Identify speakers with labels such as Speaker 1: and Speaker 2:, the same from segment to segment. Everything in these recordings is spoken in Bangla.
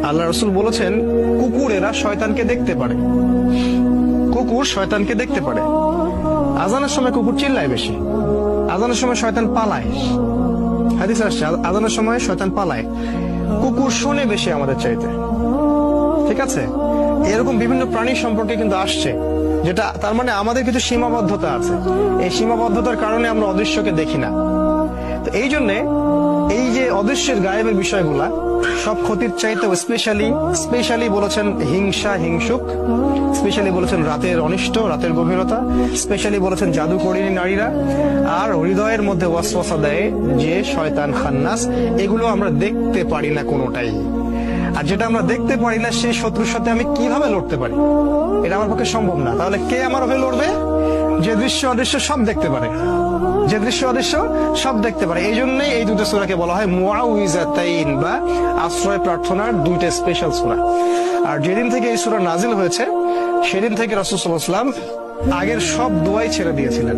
Speaker 1: আল্লাহ রাসূল বলেছেন কুকুরেরা শয়তানকে দেখতে পারে, কুকুর শয়তানকে দেখতে পারে। আজানের সময় কুকুর চিল্লায় বেশি, আজানের সময় শয়তান পালায়। হাদিস আসছে আজানের সময় শয়তান পালায়, কুকুর শোনে বেশি আমাদের চাইতে। ঠিক আছে, এরকম বিভিন্ন প্রাণী সম্পর্কে কিন্তু আসছে, যেটা তার মানে আমাদের কিছু সীমাবদ্ধতা আছে। এই সীমাবদ্ধতার কারণে আমরা অদৃশ্যকে দেখি না। তো এই জন্য এই যে অদৃশ্যের গায়েবের বিষয়গুলা সব ক্ষতির চাইতে স্পেশালি বলেছেন হিংসা, হিংসুক, স্পেশালি বলেছেন রাতের অনিষ্ট, রাতের গভীরতা, স্পেশালি বলেছেন জাদুকরিনী নারীরা, আর হৃদয়ের মধ্যে ওয়াসওয়াসা দেয় যে শয়তান খান্নাস। এগুলো আমরা দেখতে পারি না কোনোটাই। আর যেটা আমরা দেখতে পারি না সেই শত্রুর সাথে আমি কিভাবে লড়তে পারি? এটা আমার পক্ষে সম্ভব না। তাহলে কে আমার হয়ে লড়বে? যে দৃশ্য অদৃশ্য সব দেখতে পারে, যে দৃশ্য অদৃশ্য সব দেখতে পারে। এই জন্যই এই দুটো সূরাকে বলা হয় মুআউযিজাতাইন বা আশ্রয় প্রার্থনার দুইটা স্পেশাল সূরা। আর যেদিন থেকে এই সূরা নাজিল হয়েছে সেদিন থেকে রাসূল সাল্লাল্লাহু আলাইহি ওয়াসাল্লাম আগের সব দোয়াই ছেড়ে দিয়েছিলেন।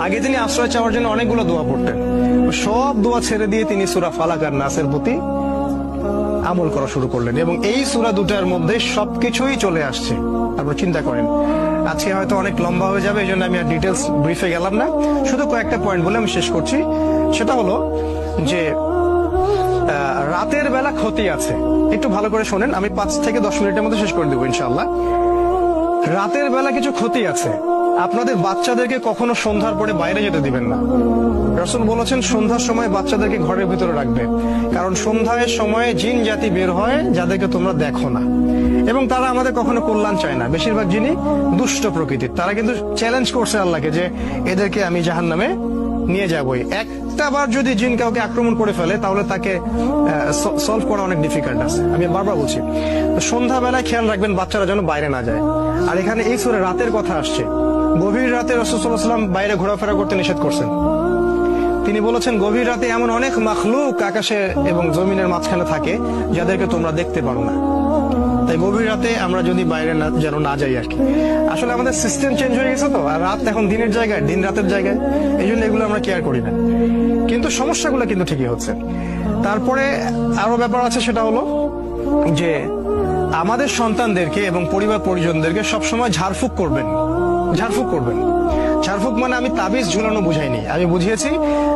Speaker 1: আগে তিনি আশ্রয় চাওয়ার জন্য অনেকগুলো দোয়া পড়তেন, সব দোয়া ছেড়ে দিয়ে তিনি সূরা ফালাক আর নাসের প্রতি আমল করা শুরু করলেন, এবং এই সূরা দুটার মধ্যে সবকিছুই চলে আসছে। আপনারা চিন্তা করেন, আজকে হয়তো অনেক লম্বা হয়ে যাবে, এই জন্য আমি আর ডিটেলস ব্রিফে গেলাম না, শুধু কয়েকটা পয়েন্ট বলে আমি শেষ করছি। সেটা হলো যে রাতের বেলা ক্ষতি আছে। একটু ভালো করে শোনেন, আমি 5 থেকে 10 মিনিটের মধ্যে শেষ করে দেবো ইনশাআল্লাহ। রাতের বেলা কিছু ক্ষতি আছে। আপনাদের বাচ্চাদেরকে কখনো সন্ধ্যার পরে বাইরে যেতে দিবেন না। রাসূল বলেছেন সন্ধ্যার সময় বাচ্চাদেরকে ঘরের ভিতরে রাখবে, কারণ সন্ধ্যার সময় জিন জাতি বের হয় যাদেরকে তোমরা দেখো না, এবং তারা আমাদের কখনো কল্যাণ চায় না। বেশিরভাগ জিনই দুষ্ট প্রকৃতির। তারা কিন্তু চ্যালেঞ্জ করছে আল্লাহকে যে এদেরকে আমি জাহান্নামে নিয়ে যাবই। একটা বার যদি জিন কাউকে আক্রমণ করে ফেলে তাহলে তাকে সলভ করা অনেক ডিফিকাল্ট আছে। আমি বারবার বলছি, তো সন্ধ্যাবেলায় খেয়াল রাখবেন বাচ্চারা যেন বাইরে না যায়। আর এখানে এই সূরা রাতের কথা আসছে। গভীর রাতে রাসূল সাল্লাল্লাহু আলাইহি ওয়াসাল্লাম বাইরে ঘোরাফেরা করতে নিষেধ করছেন। তিনি বলেছেন গভীর রাতে এমন অনেক মাখলুক আকাশে এবং জমিনের মাঝখানে থাকে যাদেরকে তোমরা দেখতে পারো না। তাই গভীর রাতে আমরা যদি বাইরে যেন না যাই আর কি। আসলে আমাদের সিস্টেম চেঞ্জ হয়ে গেছে তো, আর রাত এখন দিনের জায়গায়, দিন রাতের জায়গায়, এই জন্য এগুলো আমরা কেয়ার করি না। কিন্তু সমস্যাগুলো কিন্তু ঠিকই হচ্ছে। তারপরে আরো ব্যাপার আছে, সেটা হলো যে আমাদের সন্তানদেরকে এবং পরিবার পরিজনদেরকে সবসময় ঝাড়ফুঁক করবেন। ঝাড়ফুঁক মানে আমি তাবিজ ঝুলানো বুঝাইনি, আমি বুঝিয়েছি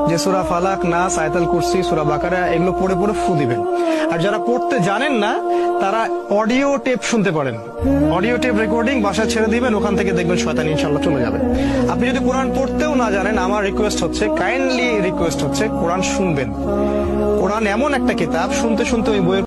Speaker 1: যে সূরা ফালাক, নাস, আয়াতুল কুরসি, সূরা বাকারা এগুলো পড়ে পড়ে ফু দিবেন। আর যারা পড়তে জানেন না তারা অডিও টেপ শুনতে পারেন, অডিও টেপ রেকর্ডিং বাসায় ছেড়ে দিবেন, ওখান থেকে দেখবেন শয়তান ইনশাআল্লাহ চলে যাবে। আপনি যদি কোরআন পড়তেও না জানেন, আমার কাইন্ডলি রিকোয়েস্ট হচ্ছে কোরআন শুনবেন। কোরআন এমন একটা কিতাব, শুনতে শুনতে ওই বইয়ের